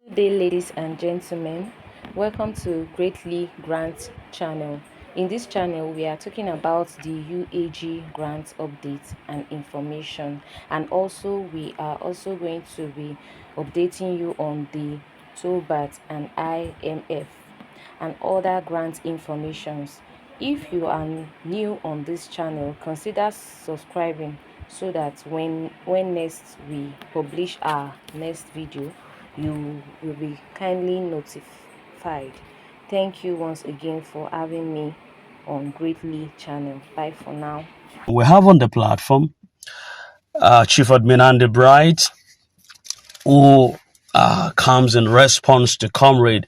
Good day, ladies and gentlemen. Welcome to Greatly Grant channel. In this channel, we are talking about the UAG grant updates and information, and also we are also going to be updating you on the Theobarth and IMF and other grant informations. If you are new on this channel, consider subscribing so that when next we publish our next video, you will be kindly notified. Thank you once again for having me on Greatly channel. Bye for now. We have on the platform Chief Admin Andy Bright, who comes in response to Comrade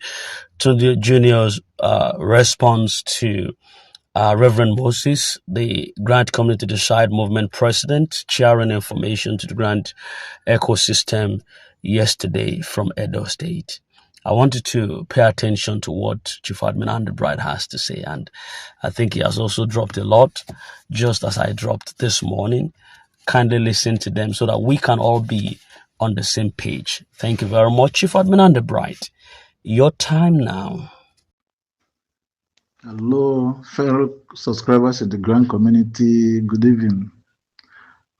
to the Junior's response to Reverend Moses, the Grant Community Decide Movement president, sharing information to the grant ecosystem yesterday from Edo State. I wanted to pay attention to what Chief Admin Andy Bright has to say, and I think he has also dropped a lot, just as I dropped this morning. Kindly listen to them so that we can all be on the same page. Thank you very much, Chief Admin Andy Bright. Your time now. Hello, fellow subscribers in the Grand community. Good evening.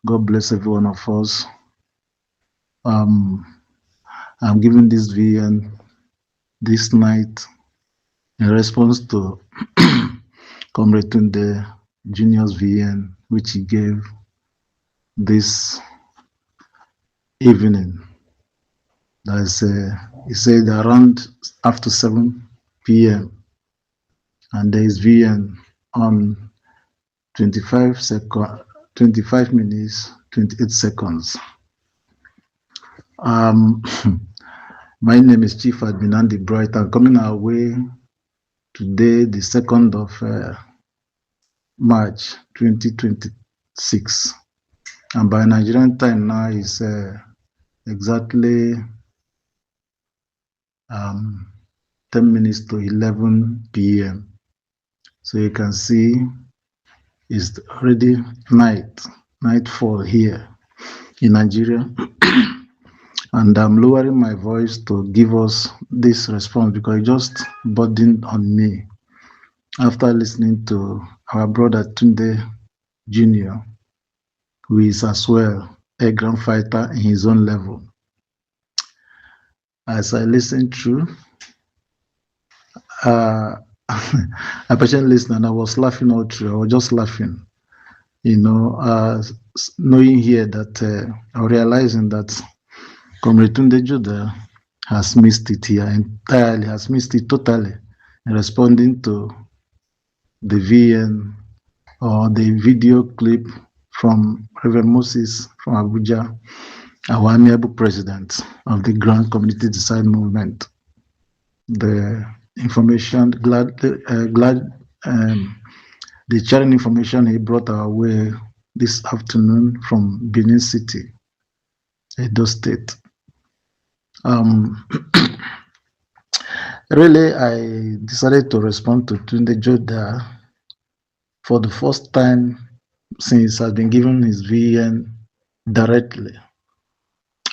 God bless every one of us. I'm giving this VN this night in response to Comrade Tunde Junior's VN, which he gave this evening. He said around after 7 p.m. and there is VN on 25 minutes, 28 seconds. My name is Chief Admin Andy Bright. I'm coming our way today, the 2nd of March 2026. And by Nigerian time now is exactly 10 minutes to 11 p.m. So you can see it's already nightfall here in Nigeria. And I'm lowering my voice to give us this response because it just burdened on me after listening to our brother Tunde Jr., who is as well a grand fighter in his own level. As I listened through, I patiently listened and I was laughing all through. I was just laughing, knowing here that I'm realizing that Comrade Tunde Judah has missed it here entirely, has missed it totally in responding to the VN or the video clip from Reverend Moses from Abuja, our amiable president of the Grand Community Decide Movement. The information, the sharing information he brought our way this afternoon from Benin City, Edo State. Really, I decided to respond to Tunde Joda for the first time since I've been given his VN directly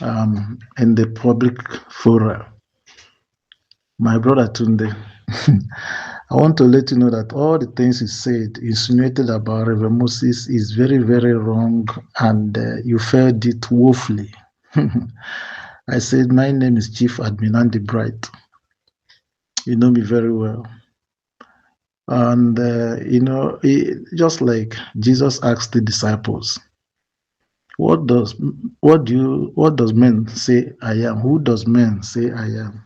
in the public forum. My brother Tunde, I want to let you know that all the things he said, insinuated about Reverend Moses is very, very wrong, and you failed it woefully. I said, my name is Chief Admin Andy Bright. You know me very well. And, just like Jesus asked the disciples, what does men say I am? Who does men say I am?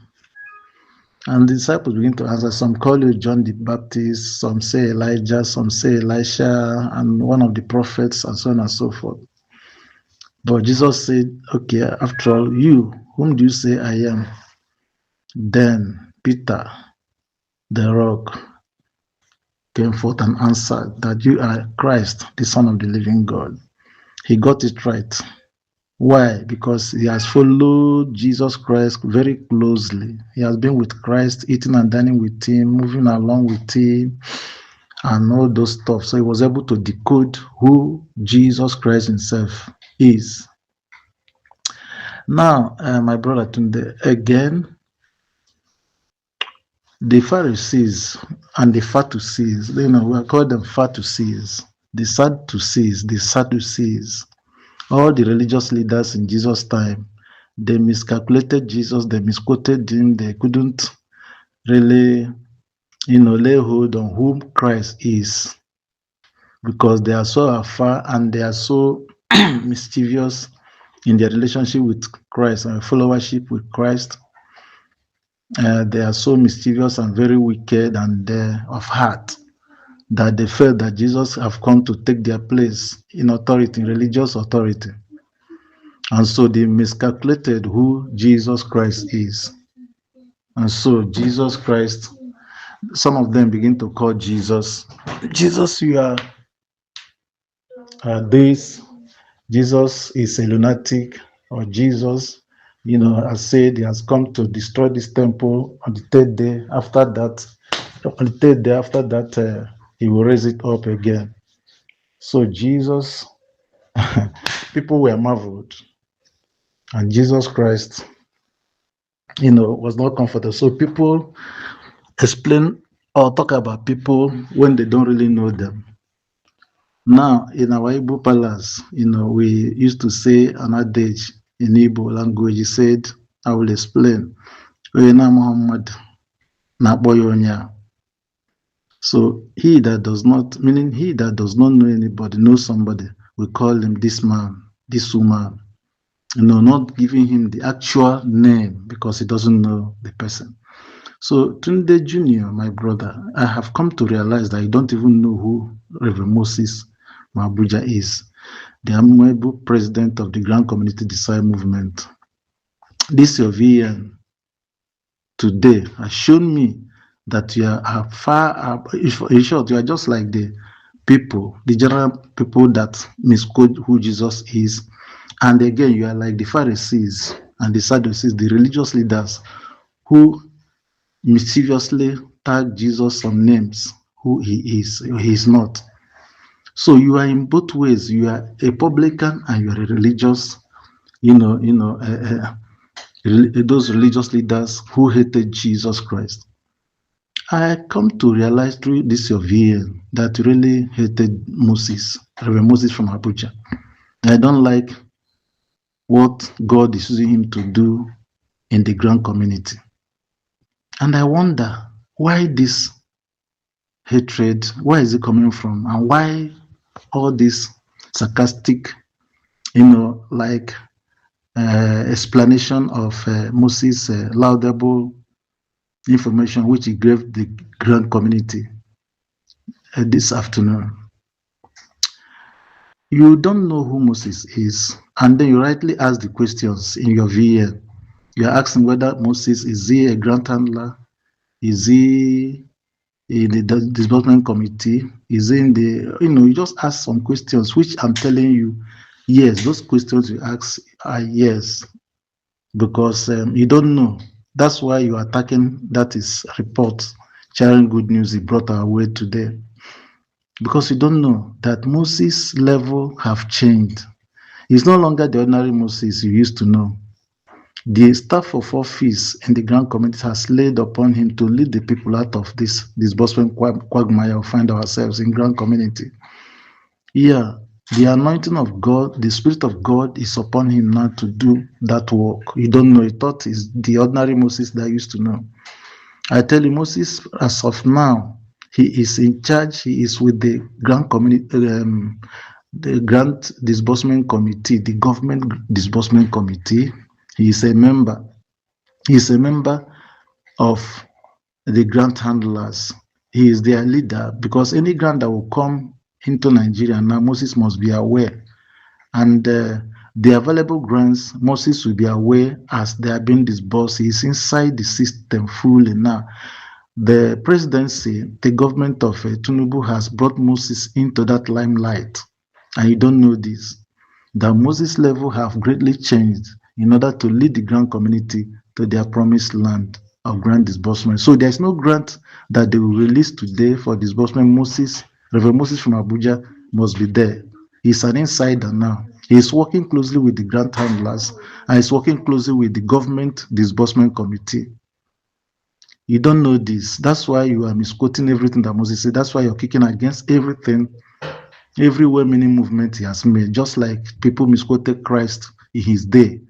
And the disciples begin to answer. Some call you John the Baptist, some say Elijah, some say Elisha, and one of the prophets, and so on and so forth. But Jesus said, okay, after all, you, whom do you say I am? Then Peter, the rock, came forth and answered that you are Christ, the Son of the living God. He got it right. Why? Because he has followed Jesus Christ very closely. He has been with Christ, eating and dining with him, moving along with him, and all those stuff. So he was able to decode who Jesus Christ himself is. Now, my brother Tunde, again, The Pharisees and the Sadducees, we call them Sadducees, the Sadducees, all the religious leaders in Jesus' time, they miscalculated Jesus, they misquoted him, they couldn't really, lay hold on whom Christ is because they are so afar and they are so mischievous in their relationship with Christ and followership with Christ. They are so mischievous and very wicked and of heart that they felt that Jesus have come to take their place in authority, in religious authority. And so they miscalculated who Jesus Christ is. And so Jesus Christ, some of them begin to call Jesus, you are this, Jesus is a lunatic, or Jesus, has said he has come to destroy this temple on the third day. After that, he will raise it up again. So Jesus, people were marveled, and Jesus Christ, was not comfortable. So people explain or talk about people when they don't really know them. Now, in our Igbo palace, we used to say an adage in Igbo language. He said, I will explain. Muhammad na. So he that does not, meaning he that does not know anybody, knows somebody, we call him this man, this woman. Not giving him the actual name because he doesn't know the person. So Tunde Jr., my brother, I have come to realize that you don't even know who Reverend Moses Mabuja is, the amiable president of the Grand Community Desire Movement. This your VN today has shown me that you are far up. In short, you are just like the people, the general people that misquote who Jesus is. And again, you are like the Pharisees and the Sadducees, the religious leaders who mischievously tag Jesus some names, who he is or he is not. So you are in both ways. You are a publican and you are a religious, those religious leaders who hated Jesus Christ. I come to realize through this your VN that really hated Moses, Reverend Moses from Abuja. I don't like what God is using him to do in the Grand Community. And I wonder why this hatred, where is it coming from? And why all this sarcastic, explanation of Moses' laudable information which he gave the Grand Community this afternoon. You don't know who Moses is, and then you rightly ask the questions in your VN. You are asking whether Moses, is he a grant handler? Is he in the disbursement committee? Is he in the, you just ask some questions, which I'm telling you, yes, those questions you ask are yes, because you don't know. That's why you are attacking that is report, sharing good news he brought our way today. Because you don't know that Moses' level have changed. He's no longer the ordinary Moses you used to know. The staff of office in the Grand Community has laid upon him to lead the people out of this disbursement quagmire we find ourselves in Grand Community. Yeah, the anointing of God, the Spirit of God is upon him now to do that work. You don't know. You thought it's the ordinary Moses that used to know. I tell you, Moses, as of now, he is in charge. He is with the Grand Community, the Grant Disbursement Committee, the Government Disbursement Committee. He is a member. He is a member of the grant handlers. He is their leader because any grant that will come into Nigeria now, Moses must be aware. And the available grants, Moses will be aware as they are being disbursed. He is inside the system fully now. The presidency, the government of Tinubu has brought Moses into that limelight. And you don't know this. That Moses' level have greatly changed in order to lead the Grand Community to their promised land of grant disbursement. So there's no grant that they will release today for disbursement. Reverend Moses from Abuja must be there. He's an insider now. He's working closely with the grant handlers and he's working closely with the government disbursement committee. You don't know this. That's why you are misquoting everything that Moses said. That's why you're kicking against everything, every well-meaning movement he has made, just like people misquoted Christ in his day.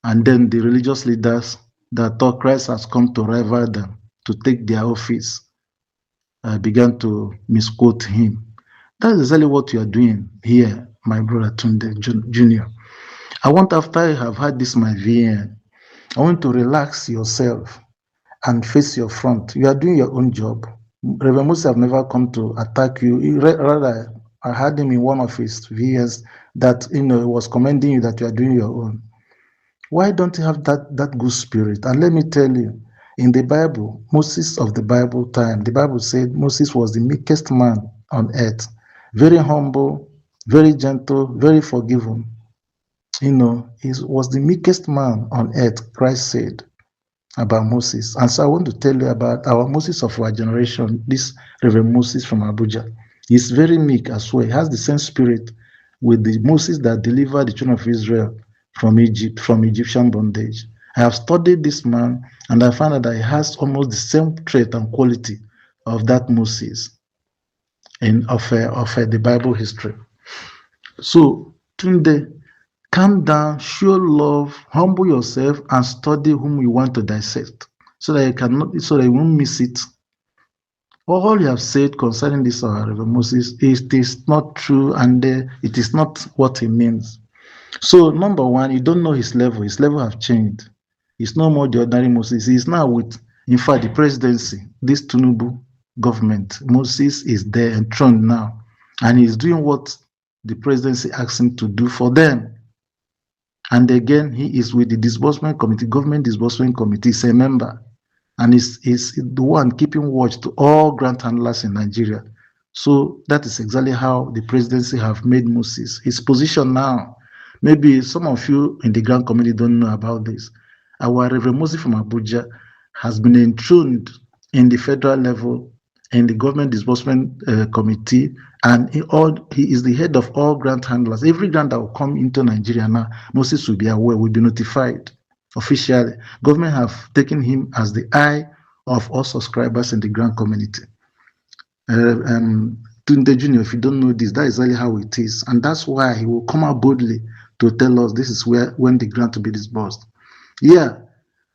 And then the religious leaders that thought Christ has come to rival them, to take their office, began to misquote him. That's exactly what you are doing here, my brother Tunde Jr. I want, after you have had this my VN, I want to relax yourself and face your front. You are doing your own job. Reverend Moses have never come to attack you. Rather, I heard him in one of his VNs that he was commending you that you are doing your own. Why don't you have that good spirit? And let me tell you, in the Bible, Moses of the Bible time, the Bible said Moses was the meekest man on earth, very humble, very gentle, very forgiving. He was the meekest man on earth, Christ said about Moses. And so I want to tell you about our Moses of our generation, this Reverend Moses from Abuja. He's very meek as well. He has the same spirit with the Moses that delivered the children of Israel from Egypt, from Egyptian bondage. I have studied this man and I found out that he has almost the same trait and quality of that Moses of the Bible history. So, Tunde, calm down, show love, humble yourself, and study whom you want to dissect, so that you won't miss it. All you have said concerning this Reverend Moses, it is not true, and it is not what he means. So, number one, you don't know his level. His level have changed. He's no more the ordinary Moses. He's now with, in fact, the presidency, this Tinubu government. Moses is there enthroned now, and he's doing what the presidency asked him to do for them. And again, he is with the disbursement committee, government disbursement committee. He's a member, and is the one keeping watch to all grant handlers in Nigeria. So that is exactly how the presidency have made Moses. His position now, maybe some of you in the grant committee don't know about this. Our Reverend Moses from Abuja has been enthroned in the federal level, in the government disbursement committee, and he is the head of all grant handlers. Every grant that will come into Nigeria now, Moses will be aware, will be notified officially. Government have taken him as the eye of all subscribers in the grant community. Tunde Jr., if you don't know this, that is exactly how it is. And that's why he will come out boldly to tell us this is when the grant will be disbursed. Yeah,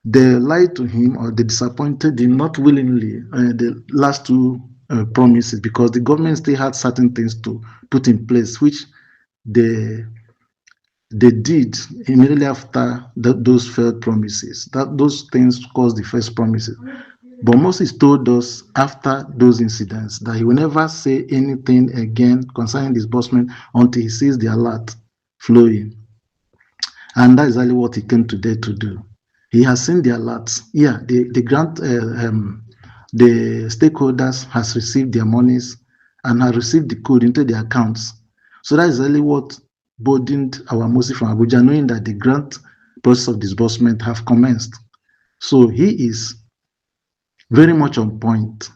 they lied to him, or they disappointed him, not willingly, the last two promises, because the government still had certain things to put in place, which they did immediately after those failed promises. Those things caused the first promises. But Moses told us after those incidents that he will never say anything again concerning disbursement until he sees the alert flowing. And that is exactly what he came today to do. He has seen the alerts. Yeah, the grant, the stakeholders has received their monies and have received the code into their accounts. So that is exactly what burdened our Moses from Abuja, knowing that the grant process of disbursement have commenced. So he is very much on point.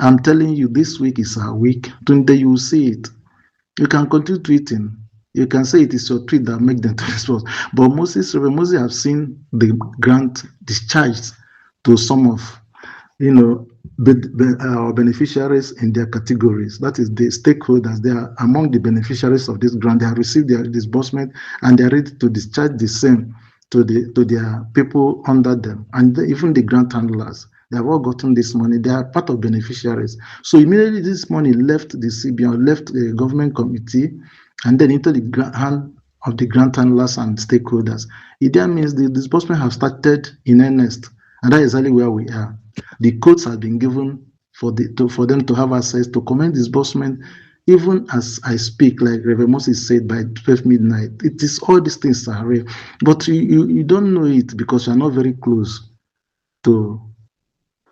I'm telling you, this week is our week. Today you will see it. You can continue tweeting. You can say it is your tweet that make them to respond. But Reverend Moses have seen the grant discharged to some of, our beneficiaries in their categories. That is the stakeholders. They are among the beneficiaries of this grant. They have received their disbursement and they are ready to discharge the same to their people under them, and even the grant handlers. They have all gotten this money. They are part of beneficiaries. So immediately this money left the CBN, left the government committee, and then into the hand of the grant handlers and stakeholders. It then means the disbursement have started in earnest, and that is exactly where we are. The codes have been given for them to have access to commence disbursement, even as I speak, like Reverend Moses said, by 12 midnight. It is all these things are real, but you don't know it because you are not very close to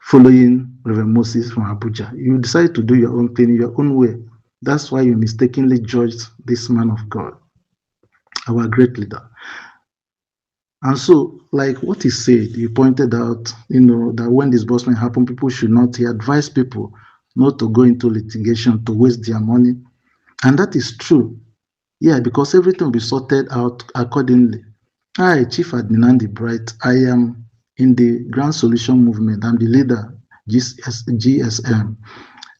following Reverend Moses from Abuja. You decide to do your own thing your own way. That's why you mistakenly judged this man of God, our great leader. And so, like what he said, he pointed out, that when disbursement happen, people should not, he advised people not to go into litigation, to waste their money. And that is true. Yeah, because everything will be sorted out accordingly. Hi, Chief Admin Andy Bright. I am in the Grand Solution Movement. I'm the leader, GSM.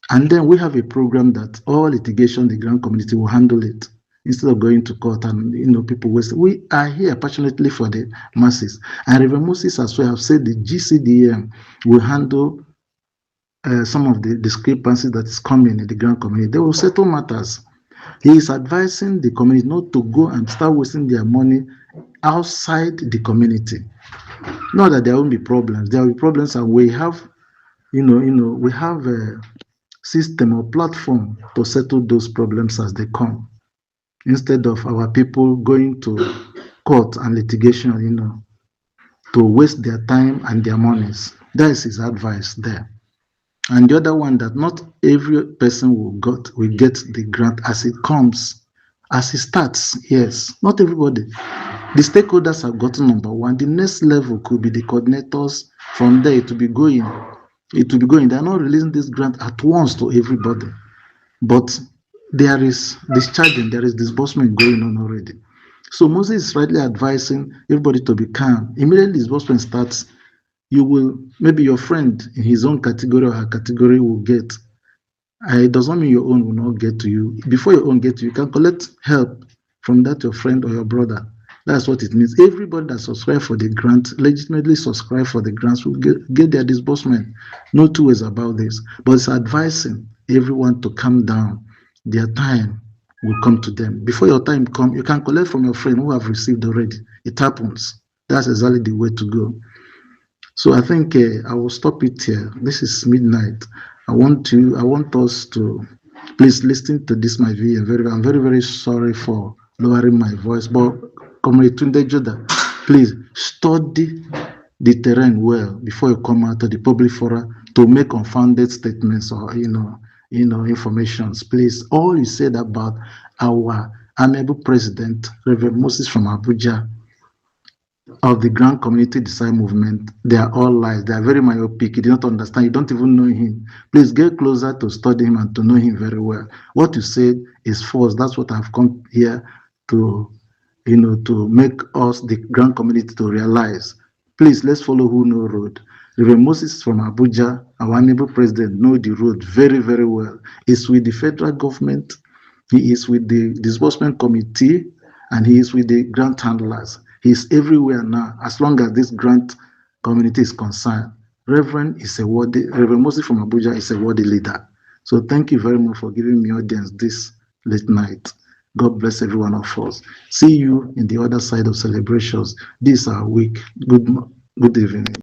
And then we have a program that all litigation, the grant community will handle it instead of going to court and people waste. We are here passionately for the masses. And Reverend Moses as well have said the GCDM will handle some of the discrepancies that is coming in the grant community. They will settle matters. He is advising the community not to go and start wasting their money outside the community. Not that there won't be problems. There will be problems, and we have, we have a system or platform to settle those problems as they come, instead of our people going to court and litigation, to waste their time and their monies. That is his advice there. And the other one, that not every person will get the grant as it comes, as it starts. Yes, not everybody. The stakeholders have gotten number one. The next level could be the coordinators. From there, it will be going. They are not releasing this grant at once to everybody, but there is discharging, there is disbursement going on already. So Moses is rightly advising everybody to be calm. Immediately disbursement starts, maybe your friend in his own category or her category will get. It does not mean your own will not get to you. Before your own get to you, you can collect help from that your friend or your brother. That's what it means. Everybody that subscribes for the grant, legitimately subscribe for the grants, will get their disbursement. No two ways about this. But it's advising everyone to calm down. Their time will come to them. Before your time comes, you can collect from your friend who have received already. It happens. That's exactly the way to go. So I think I will stop it here. This is midnight. I want us to please listen to this, my VM. I'm very, very sorry for lowering my voice, but Comrade Tunde Joda, please study the terrain well before you come out to the public forum to make unfounded statements or informations. Please, all you said about our amiable president, Reverend Moses from Abuja, of the Grand Community Design Movement, they are all lies. They are very myopic. You do not understand. You don't even know him. Please get closer to study him and to know him very well. What you said is false. That's what I've come here to, to make us, the Grand Community, to realize. Please, let's follow who know road. Reverend Moses from Abuja, our amiable president, know the road very, very well. He's with the federal government. He is with the disbursement committee, and he is with the grant handlers. He's everywhere now, as long as this grant community is concerned. Reverend Moses from Abuja is a worthy leader. So thank you very much for giving me audience this late night. God bless every one of us. See you in the other side of celebrations. This is our week. Good evening.